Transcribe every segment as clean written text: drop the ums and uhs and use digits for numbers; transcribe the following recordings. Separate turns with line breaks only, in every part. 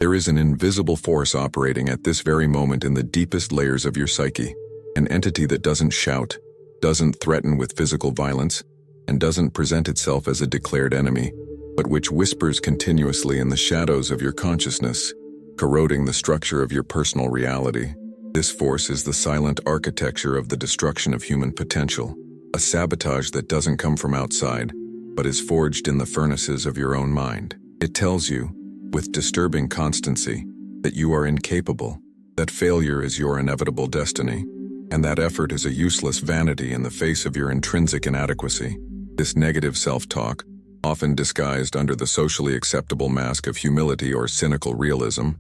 There is an invisible force operating at this very moment in the deepest layers of your psyche, an entity that doesn't shout, doesn't threaten with physical violence, and doesn't present itself as a declared enemy, but which whispers continuously in the shadows of your consciousness, corroding the structure of your personal reality. This force is the silent architecture of the destruction of human potential, a sabotage that doesn't come from outside, but is forged in the furnaces of your own mind. It tells you, with disturbing constancy, that you are incapable, that failure is your inevitable destiny, and that effort is a useless vanity in the face of your intrinsic inadequacy. This negative self-talk, often disguised under the socially acceptable mask of humility or cynical realism,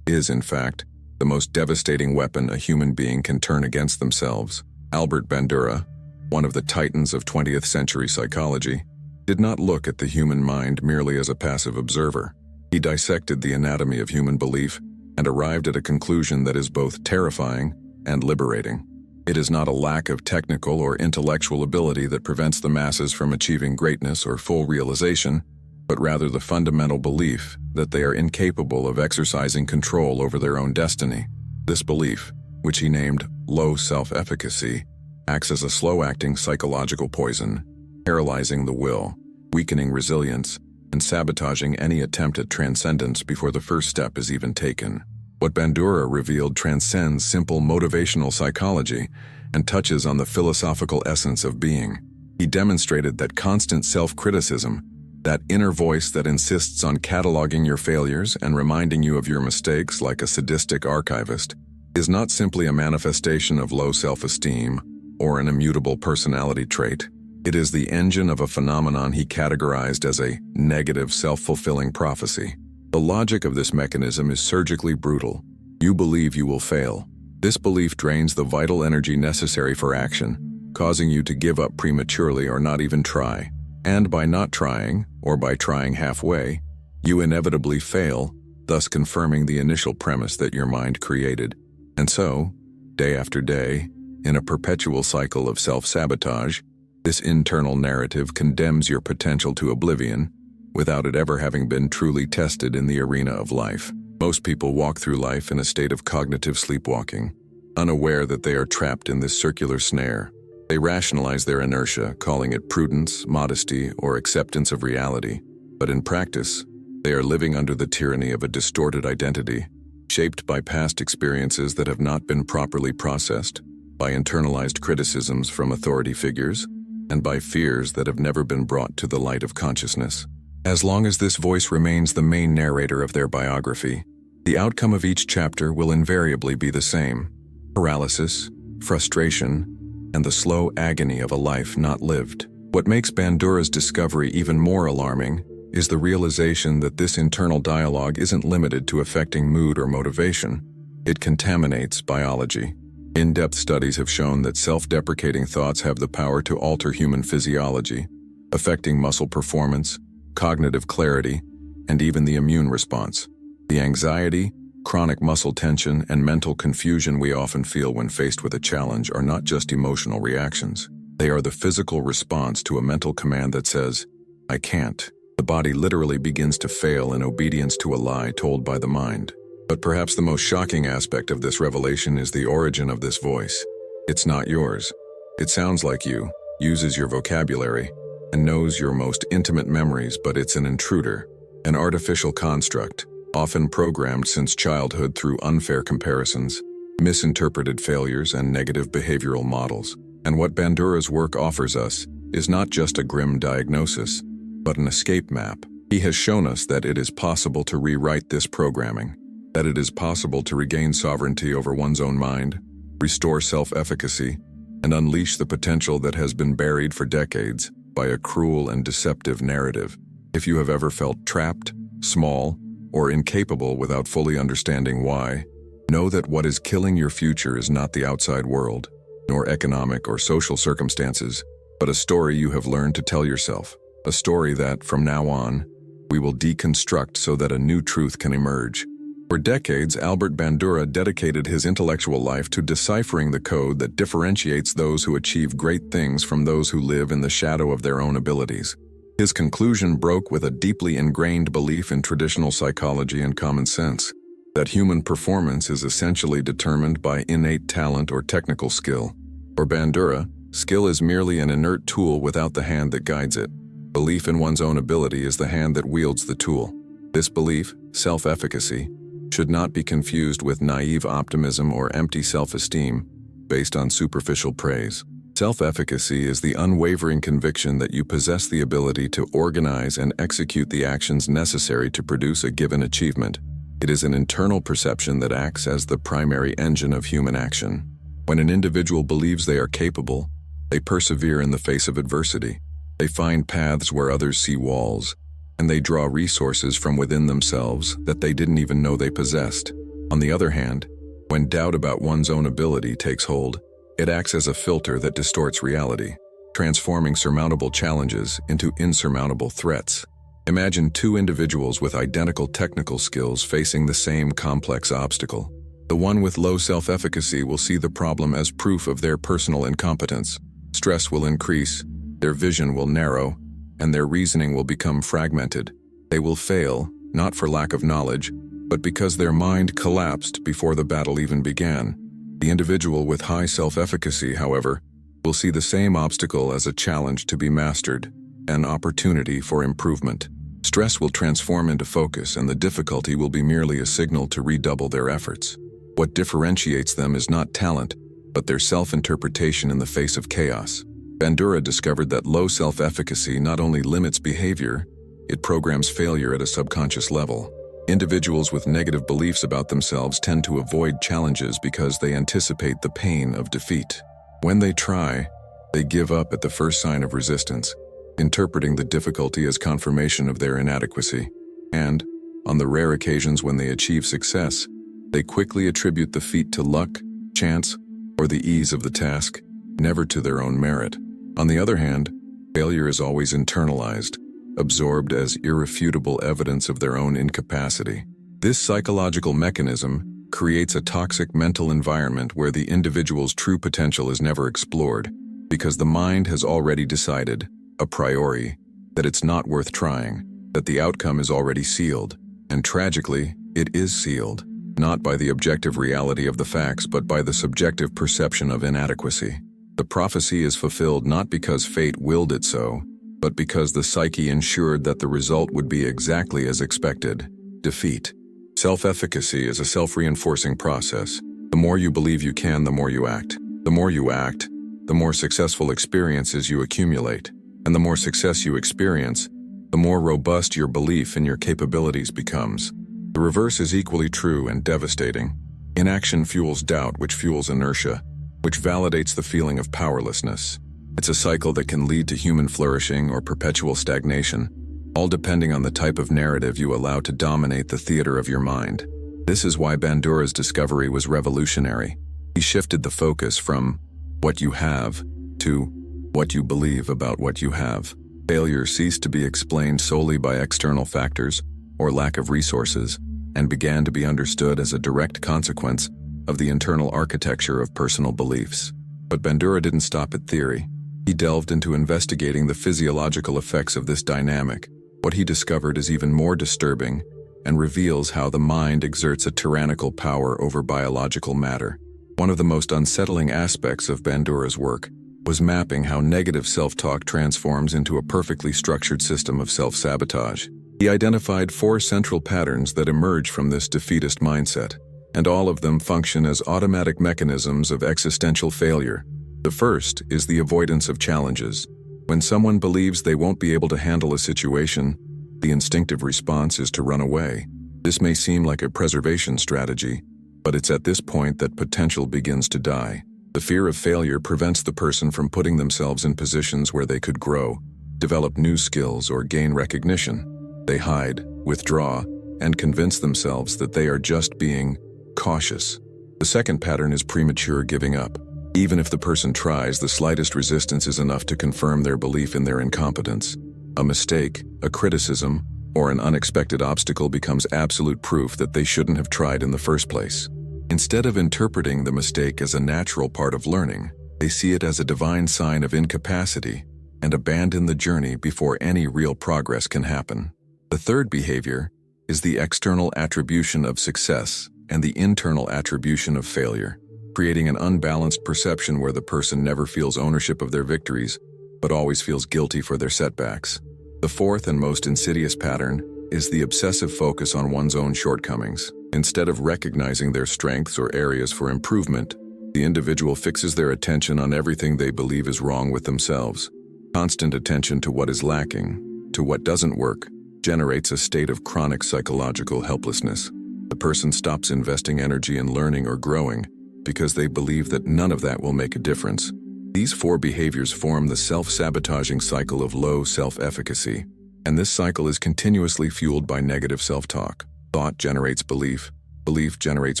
is, in fact, the most devastating weapon a human being can turn against themselves. Albert Bandura, one of the titans of 20th century psychology, did not look at the human mind merely as a passive observer. He dissected the anatomy of human belief and arrived at a conclusion that is both terrifying and liberating. It is not a lack of technical or intellectual ability that prevents the masses from achieving greatness or full realization, but rather the fundamental belief that they are incapable of exercising control over their own destiny. This belief, which he named low self-efficacy, acts as a slow-acting psychological poison, paralyzing the will, weakening resilience, and sabotaging any attempt at transcendence before the first step is even taken. What Bandura revealed transcends simple motivational psychology and touches on the philosophical essence of being. He demonstrated that constant self-criticism, that inner voice that insists on cataloging your failures and reminding you of your mistakes like a sadistic archivist, is not simply a manifestation of low self-esteem or an immutable personality trait. It is the engine of a phenomenon he categorized as a negative self-fulfilling prophecy. The logic of this mechanism is surgically brutal. You believe you will fail. This belief drains the vital energy necessary for action, causing you to give up prematurely or not even try. And by not trying, or by trying halfway, you inevitably fail, thus confirming the initial premise that your mind created. And so, day after day, in a perpetual cycle of self-sabotage, this internal narrative condemns your potential to oblivion, without it ever having been truly tested in the arena of life. Most people walk through life in a state of cognitive sleepwalking, unaware that they are trapped in this circular snare. They rationalize their inertia, calling it prudence, modesty, or acceptance of reality. But in practice, they are living under the tyranny of a distorted identity, shaped by past experiences that have not been properly processed, by internalized criticisms from authority figures, and by fears that have never been brought to the light of consciousness. As long as this voice remains the main narrator of their biography, the outcome of each chapter will invariably be the same: paralysis, frustration, and the slow agony of a life not lived. What makes Bandura's discovery even more alarming is the realization that this internal dialogue isn't limited to affecting mood or motivation. It contaminates biology. In-depth studies have shown that self-deprecating thoughts have the power to alter human physiology, affecting muscle performance, cognitive clarity, and even the immune response. The anxiety, chronic muscle tension, and mental confusion we often feel when faced with a challenge are not just emotional reactions. They are the physical response to a mental command that says, "I can't." The body literally begins to fail in obedience to a lie told by the mind. But perhaps the most shocking aspect of this revelation is the origin of this voice. It's not yours. It sounds like you, uses your vocabulary, and knows your most intimate memories, but it's an intruder, an artificial construct, often programmed since childhood through unfair comparisons, misinterpreted failures, and negative behavioral models. And what Bandura's work offers us is not just a grim diagnosis, but an escape map. He has shown us that it is possible to rewrite this programming, that it is possible to regain sovereignty over one's own mind, restore self-efficacy, and unleash the potential that has been buried for decades by a cruel and deceptive narrative. If you have ever felt trapped, small, or incapable without fully understanding why, know that what is killing your future is not the outside world, nor economic or social circumstances, but a story you have learned to tell yourself, a story that, from now on, we will deconstruct so that a new truth can emerge. For decades, Albert Bandura dedicated his intellectual life to deciphering the code that differentiates those who achieve great things from those who live in the shadow of their own abilities. His conclusion broke with a deeply ingrained belief in traditional psychology and common sense, that human performance is essentially determined by innate talent or technical skill. For Bandura, skill is merely an inert tool without the hand that guides it. Belief in one's own ability is the hand that wields the tool. This belief, self-efficacy, should not be confused with naive optimism or empty self-esteem based on superficial praise. Self-efficacy is the unwavering conviction that you possess the ability to organize and execute the actions necessary to produce a given achievement. It is an internal perception that acts as the primary engine of human action. When an individual believes they are capable, they persevere in the face of adversity. They find paths where others see walls, and they draw resources from within themselves that they didn't even know they possessed. On the other hand, when doubt about one's own ability takes hold, it acts as a filter that distorts reality, transforming surmountable challenges into insurmountable threats. Imagine two individuals with identical technical skills facing the same complex obstacle. The one with low self-efficacy will see the problem as proof of their personal incompetence. Stress will increase, their vision will narrow, and their reasoning will become fragmented. They will fail, not for lack of knowledge, but because their mind collapsed before the battle even began. The individual with high self-efficacy, however, will see the same obstacle as a challenge to be mastered, an opportunity for improvement. Stress will transform into focus, and the difficulty will be merely a signal to redouble their efforts. What differentiates them is not talent, but their self-interpretation in the face of chaos. Bandura discovered that low self-efficacy not only limits behavior, it programs failure at a subconscious level. Individuals with negative beliefs about themselves tend to avoid challenges because they anticipate the pain of defeat. When they try, they give up at the first sign of resistance, interpreting the difficulty as confirmation of their inadequacy. And, on the rare occasions when they achieve success, they quickly attribute the feat to luck, chance, or the ease of the task, never to their own merit. On the other hand, failure is always internalized, absorbed as irrefutable evidence of their own incapacity. This psychological mechanism creates a toxic mental environment where the individual's true potential is never explored, because the mind has already decided, a priori, that it's not worth trying, that the outcome is already sealed. And tragically, it is sealed, not by the objective reality of the facts, but by the subjective perception of inadequacy. The prophecy is fulfilled not because fate willed it so, but because the psyche ensured that the result would be exactly as expected: defeat. Self-efficacy is a self-reinforcing process. The more you believe you can, the more you act. The more you act, the more successful experiences you accumulate. And the more success you experience, the more robust your belief in your capabilities becomes. The reverse is equally true and devastating. Inaction fuels doubt, which fuels inertia, which validates the feeling of powerlessness. It's a cycle that can lead to human flourishing or perpetual stagnation, all depending on the type of narrative you allow to dominate the theater of your mind. This is why Bandura's discovery was revolutionary. He shifted the focus from what you have to what you believe about what you have. Failure ceased to be explained solely by external factors or lack of resources, and began to be understood as a direct consequence of the internal architecture of personal beliefs. But Bandura didn't stop at theory. He delved into investigating the physiological effects of this dynamic. What he discovered is even more disturbing and reveals how the mind exerts a tyrannical power over biological matter. One of the most unsettling aspects of Bandura's work was mapping how negative self-talk transforms into a perfectly structured system of self-sabotage. He identified 4 central patterns that emerge from this defeatist mindset, and all of them function as automatic mechanisms of existential failure. The first is the avoidance of challenges. When someone believes they won't be able to handle a situation, the instinctive response is to run away. This may seem like a preservation strategy, but it's at this point that potential begins to die. The fear of failure prevents the person from putting themselves in positions where they could grow, develop new skills, or gain recognition. They hide, withdraw, and convince themselves that they are just being cautious. The second pattern is premature giving up. Even if the person tries, the slightest resistance is enough to confirm their belief in their incompetence. A mistake, a criticism, or an unexpected obstacle becomes absolute proof that they shouldn't have tried in the first place. Instead of interpreting the mistake as a natural part of learning, they see it as a divine sign of incapacity and abandon the journey before any real progress can happen. The third behavior is the external attribution of success and the internal attribution of failure, creating an unbalanced perception where the person never feels ownership of their victories, but always feels guilty for their setbacks. The fourth and most insidious pattern is the obsessive focus on one's own shortcomings. Instead of recognizing their strengths or areas for improvement, the individual fixes their attention on everything they believe is wrong with themselves. Constant attention to what is lacking, to what doesn't work, generates a state of chronic psychological helplessness. The person stops investing energy in learning or growing because they believe that none of that will make a difference. These four behaviors form the self-sabotaging cycle of low self-efficacy, and this cycle is continuously fueled by negative self-talk. Thought generates belief, belief generates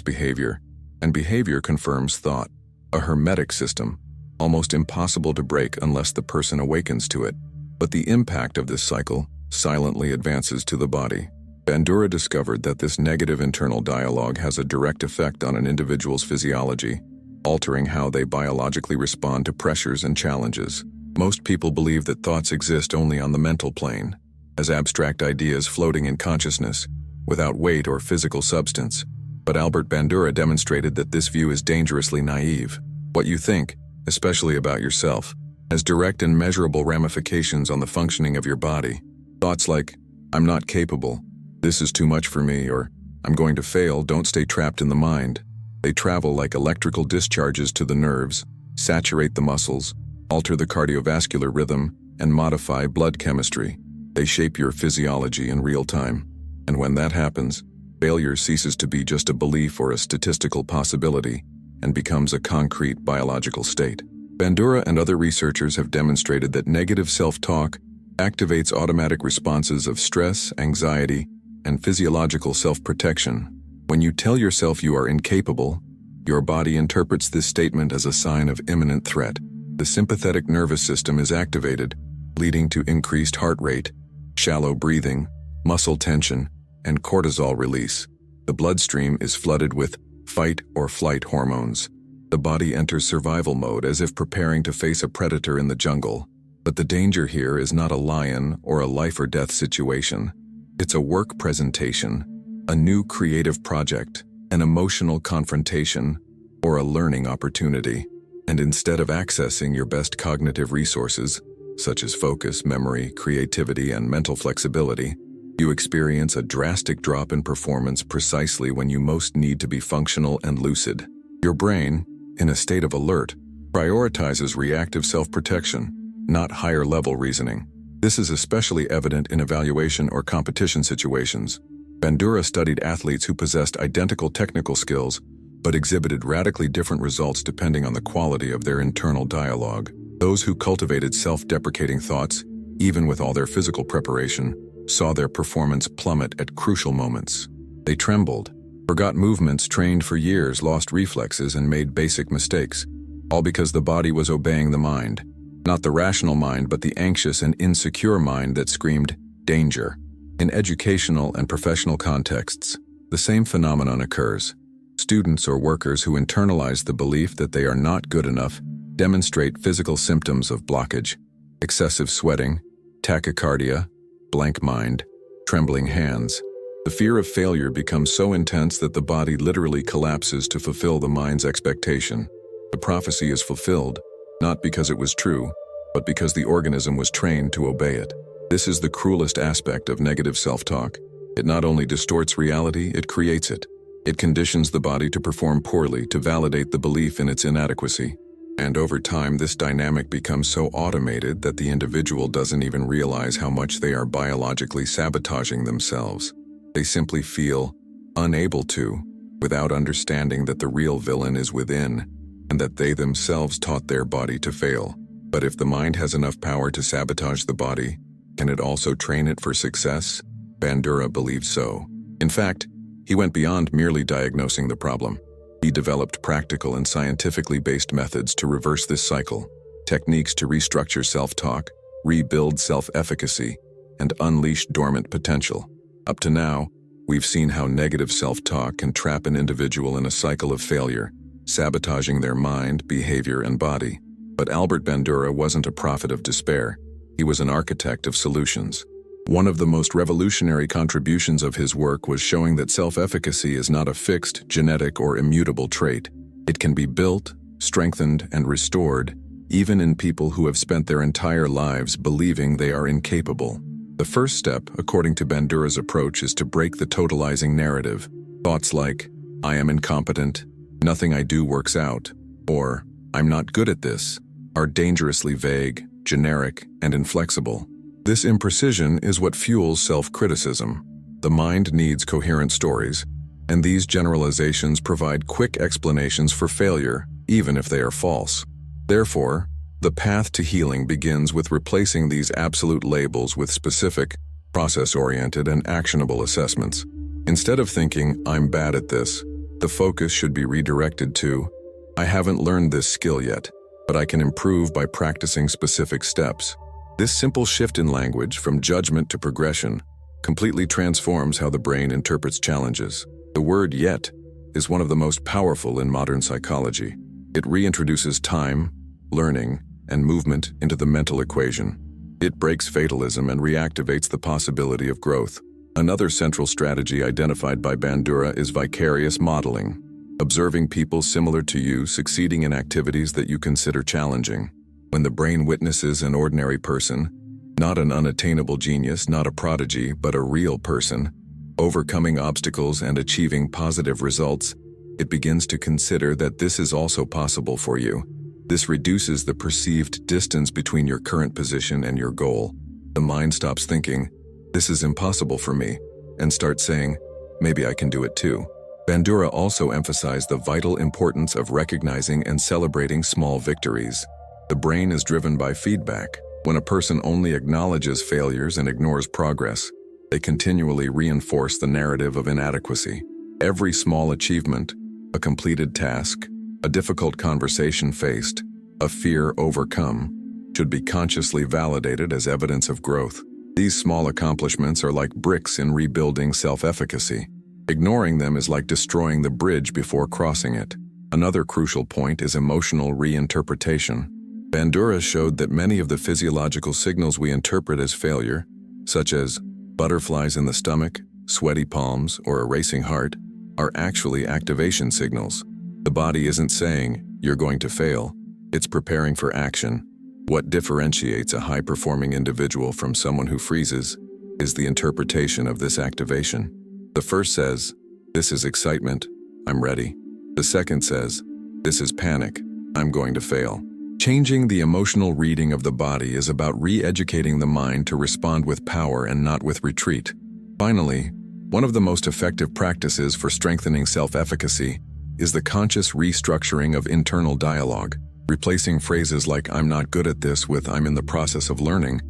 behavior, and behavior confirms thought. A hermetic system, almost impossible to break unless the person awakens to it. But the impact of this cycle silently advances to the body. Bandura discovered that this negative internal dialogue has a direct effect on an individual's physiology, altering how they biologically respond to pressures and challenges. Most people believe that thoughts exist only on the mental plane, as abstract ideas floating in consciousness, without weight or physical substance. But Albert Bandura demonstrated that this view is dangerously naive. What you think, especially about yourself, has direct and measurable ramifications on the functioning of your body. Thoughts like, "I'm not capable," "This is too much for me," or "I'm going to fail," don't stay trapped in the mind. They travel like electrical discharges to the nerves, saturate the muscles, alter the cardiovascular rhythm, and modify blood chemistry. They shape your physiology in real time. And when that happens, failure ceases to be just a belief or a statistical possibility and becomes a concrete biological state. Bandura and other researchers have demonstrated that negative self-talk activates automatic responses of stress, anxiety, and physiological self-protection. When you tell yourself you are incapable, your body interprets this statement as a sign of imminent threat. The sympathetic nervous system is activated, leading to increased heart rate, shallow breathing, muscle tension, and cortisol release. The bloodstream is flooded with fight or flight hormones. The body enters survival mode as if preparing to face a predator in the jungle. But the danger here is not a lion or a life or death situation. It's a work presentation, a new creative project, an emotional confrontation, or a learning opportunity. And instead of accessing your best cognitive resources, such as focus, memory, creativity, and mental flexibility, you experience a drastic drop in performance precisely when you most need to be functional and lucid. Your brain, in a state of alert, prioritizes reactive self-protection, not higher-level reasoning. This is especially evident in evaluation or competition situations. Bandura studied athletes who possessed identical technical skills but exhibited radically different results depending on the quality of their internal dialogue. Those who cultivated self-deprecating thoughts, even with all their physical preparation, saw their performance plummet at crucial moments. They trembled, forgot movements trained for years, lost reflexes, and made basic mistakes, all because the body was obeying the mind. Not the rational mind, but the anxious and insecure mind that screamed, "Danger." In educational and professional contexts, the same phenomenon occurs. Students or workers who internalize the belief that they are not good enough demonstrate physical symptoms of blockage: excessive sweating, tachycardia, blank mind, trembling hands. The fear of failure becomes so intense that the body literally collapses to fulfill the mind's expectation. The prophecy is fulfilled, not because it was true, but because the organism was trained to obey it. This is the cruelest aspect of negative self-talk. It not only distorts reality, it creates it. It conditions the body to perform poorly to validate the belief in its inadequacy. And over time, this dynamic becomes so automated that the individual doesn't even realize how much they are biologically sabotaging themselves. They simply feel unable to, without understanding that the real villain is within, and that they themselves taught their body to fail. But if the mind has enough power to sabotage the body, can it also train it for success? Bandura believed so. In fact, he went beyond merely diagnosing the problem. He developed practical and scientifically based methods to reverse this cycle, techniques to restructure self-talk, rebuild self-efficacy, and unleash dormant potential. Up to now, we've seen how negative self-talk can trap an individual in a cycle of failure, sabotaging their mind, behavior, and body. But Albert Bandura wasn't a prophet of despair. He was an architect of solutions. One of the most revolutionary contributions of his work was showing that self-efficacy is not a fixed, genetic, or immutable trait. It can be built, strengthened, and restored, even in people who have spent their entire lives believing they are incapable. The first step, according to Bandura's approach, is to break the totalizing narrative. Thoughts like, "I am incompetent," "nothing I do works out," or "I'm not good at this," are dangerously vague, generic, and inflexible. This imprecision is what fuels self-criticism. The mind needs coherent stories, and these generalizations provide quick explanations for failure, even if they are false. Therefore, the path to healing begins with replacing these absolute labels with specific, process-oriented, and actionable assessments. Instead of thinking, "I'm bad at this," the focus should be redirected to, "I haven't learned this skill yet, but I can improve by practicing specific steps." This simple shift in language, from judgment to progression, completely transforms how the brain interprets challenges. The word "yet" is one of the most powerful in modern psychology. It reintroduces time, learning, and movement into the mental equation. It breaks fatalism and reactivates the possibility of growth. Another central strategy identified by Bandura is vicarious modeling, observing people similar to you succeeding in activities that you consider challenging. When the brain witnesses an ordinary person, not an unattainable genius, not a prodigy, but a real person, overcoming obstacles and achieving positive results, it begins to consider that this is also possible for you. This reduces the perceived distance between your current position and your goal. The mind stops thinking, "This is impossible for me," and starts saying, "Maybe I can do it too." Bandura also emphasized the vital importance of recognizing and celebrating small victories. The brain is driven by feedback. When a person only acknowledges failures and ignores progress, they continually reinforce the narrative of inadequacy. Every small achievement, a completed task, a difficult conversation faced, a fear overcome, should be consciously validated as evidence of growth. These small accomplishments are like bricks in rebuilding self-efficacy. Ignoring them is like destroying the bridge before crossing it. Another crucial point is emotional reinterpretation. Bandura showed that many of the physiological signals we interpret as failure, such as butterflies in the stomach, sweaty palms, or a racing heart, are actually activation signals. The body isn't saying, "You're going to fail," it's preparing for action. What differentiates a high-performing individual from someone who freezes is the interpretation of this activation. The first says, "This is excitement, I'm ready." The second says, "This is panic, I'm going to fail." Changing the emotional reading of the body is about re-educating the mind to respond with power and not with retreat. Finally, one of the most effective practices for strengthening self-efficacy is the conscious restructuring of internal dialogue. Replacing phrases like "I'm not good at this" with "I'm in the process of learning"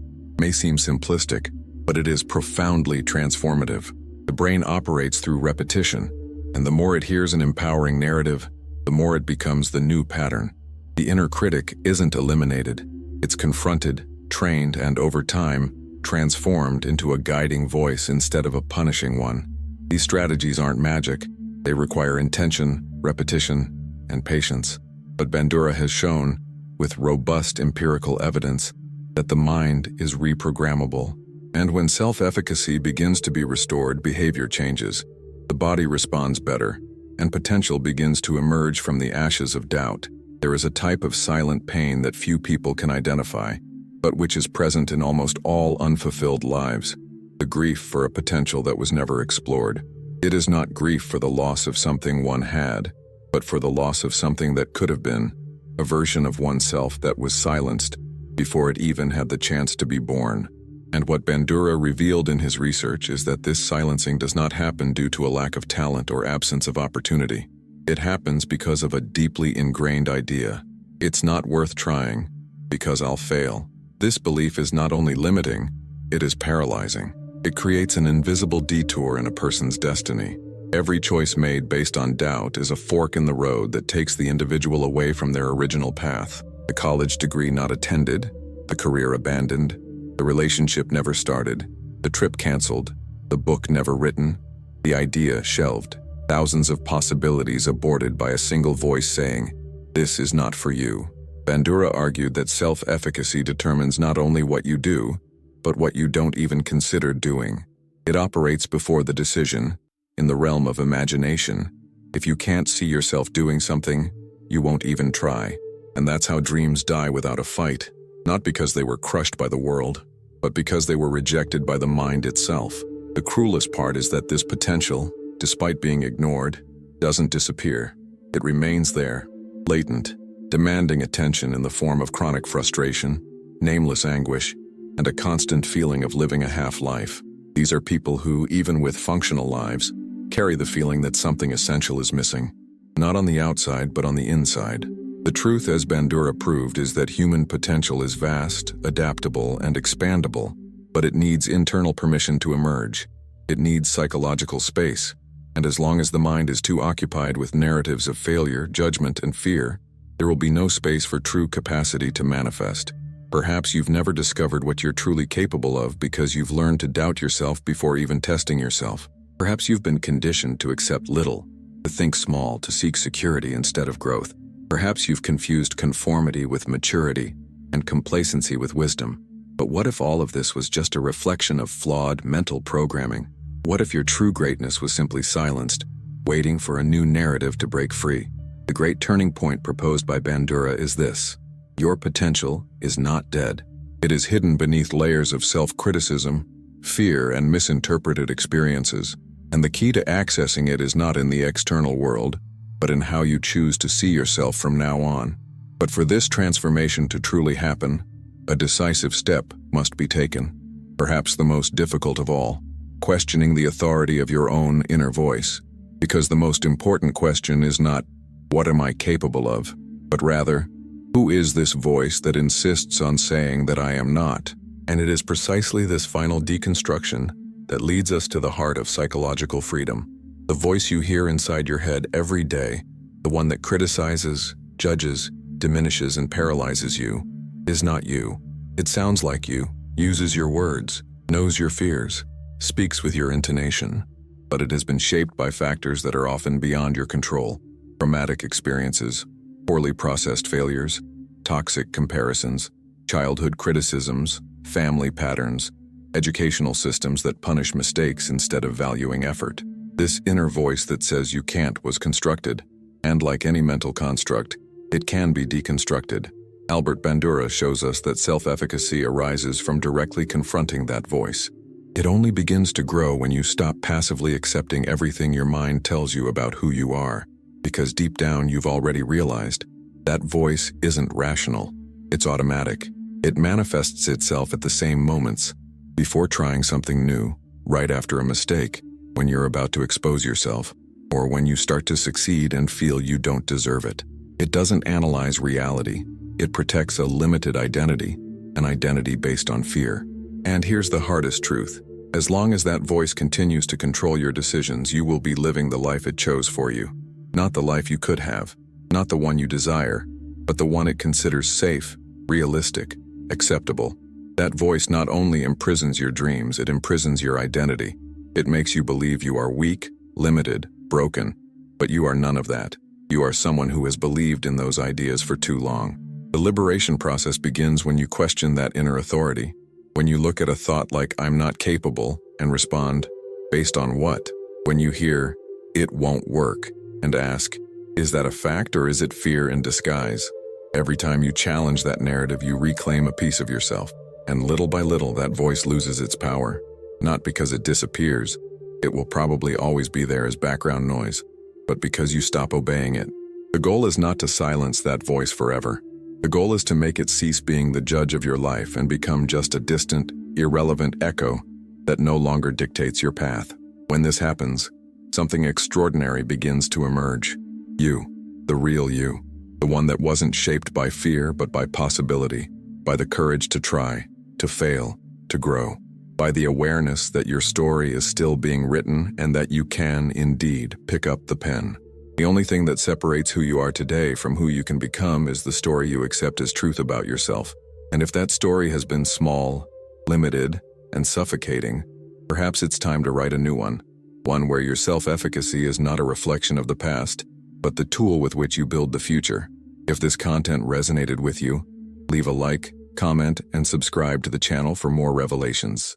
may seem simplistic, but it is profoundly transformative. The brain operates through repetition, and the more it hears an empowering narrative, the more it becomes the new pattern. The inner critic isn't eliminated. It's confronted, trained, and over time, transformed into a guiding voice instead of a punishing one. These strategies aren't magic. They require intention, repetition, and patience. But Bandura has shown, with robust empirical evidence, that the mind is reprogrammable. And when self-efficacy begins to be restored, behavior changes. The body responds better, and potential begins to emerge from the ashes of doubt. There is a type of silent pain that few people can identify, but which is present in almost all unfulfilled lives. The grief for a potential that was never explored. It is not grief for the loss of something one had, but for the loss of something that could have been, a version of oneself that was silenced before it even had the chance to be born. And what Bandura revealed in his research is that this silencing does not happen due to a lack of talent or absence of opportunity. It happens because of a deeply ingrained idea. It's not worth trying, because I'll fail. This belief is not only limiting, it is paralyzing. It creates an invisible detour in a person's destiny. Every choice made based on doubt is a fork in the road that takes the individual away from their original path. The college degree not attended, the career abandoned, the relationship never started, the trip canceled, the book never written, the idea shelved. Thousands of possibilities aborted by a single voice saying, "This is not for you." Bandura argued that self-efficacy determines not only what you do, but what you don't even consider doing. It operates before the decision, in the realm of imagination. If you can't see yourself doing something, you won't even try. And that's how dreams die without a fight, not because they were crushed by the world, but because they were rejected by the mind itself. The cruelest part is that this potential, despite being ignored, doesn't disappear. It remains there, latent, demanding attention in the form of chronic frustration, nameless anguish, and a constant feeling of living a half-life. These are people who, even with functional lives, carry the feeling that something essential is missing, not on the outside but on the inside. The truth, as Bandura proved, is that human potential is vast, adaptable, and expandable, but it needs internal permission to emerge. It needs psychological space, and as long as the mind is too occupied with narratives of failure, judgment, and fear, there will be no space for true capacity to manifest. Perhaps you've never discovered what you're truly capable of because you've learned to doubt yourself before even testing yourself. Perhaps you've been conditioned to accept little, to think small, to seek security instead of growth. Perhaps you've confused conformity with maturity and complacency with wisdom. But what if all of this was just a reflection of flawed mental programming? What if your true greatness was simply silenced, waiting for a new narrative to break free? The great turning point proposed by Bandura is this: your potential is not dead. It is hidden beneath layers of self-criticism, fear, and misinterpreted experiences. And the key to accessing it is not in the external world, but in how you choose to see yourself from now on. But for this transformation to truly happen, a decisive step must be taken, perhaps the most difficult of all, questioning the authority of your own inner voice. Because the most important question is not, what am I capable of? But rather, who is this voice that insists on saying that I am not? And it is precisely this final deconstruction that leads us to the heart of psychological freedom. The voice you hear inside your head every day, the one that criticizes, judges, diminishes, and paralyzes you, is not you. It sounds like you, uses your words, knows your fears, speaks with your intonation, but it has been shaped by factors that are often beyond your control. Traumatic experiences, poorly processed failures, toxic comparisons, childhood criticisms, family patterns, educational systems that punish mistakes instead of valuing effort. This inner voice that says you can't was constructed, and like any mental construct, it can be deconstructed. Albert Bandura shows us that self-efficacy arises from directly confronting that voice. It only begins to grow when you stop passively accepting everything your mind tells you about who you are, because deep down you've already realized that voice isn't rational, it's automatic. It manifests itself at the same moments, before trying something new, right after a mistake, when you're about to expose yourself, or when you start to succeed and feel you don't deserve it. It doesn't analyze reality. It protects a limited identity, an identity based on fear. And here's the hardest truth. As long as that voice continues to control your decisions, you will be living the life it chose for you. Not the life you could have, not the one you desire, but the one it considers safe, realistic, acceptable. That voice not only imprisons your dreams, it imprisons your identity. It makes you believe you are weak, limited, broken, but you are none of that. You are someone who has believed in those ideas for too long. The liberation process begins when you question that inner authority, when you look at a thought like, I'm not capable, and respond, based on what? When you hear, it won't work, and ask, is that a fact or is it fear in disguise? Every time you challenge that narrative, you reclaim a piece of yourself, and little by little that voice loses its power. Not because it disappears, it will probably always be there as background noise, but because you stop obeying it. The goal is not to silence that voice forever. The goal is to make it cease being the judge of your life and become just a distant, irrelevant echo that no longer dictates your path. When this happens, something extraordinary begins to emerge. You, the real you, the one that wasn't shaped by fear but by possibility, by the courage to try, to fail, to grow, by the awareness that your story is still being written and that you can, indeed, pick up the pen. The only thing that separates who you are today from who you can become is the story you accept as truth about yourself. And if that story has been small, limited, and suffocating, perhaps it's time to write a new one where your self-efficacy is not a reflection of the past, but the tool with which you build the future. If this content resonated with you, leave a like, comment, and subscribe to the channel for more revelations.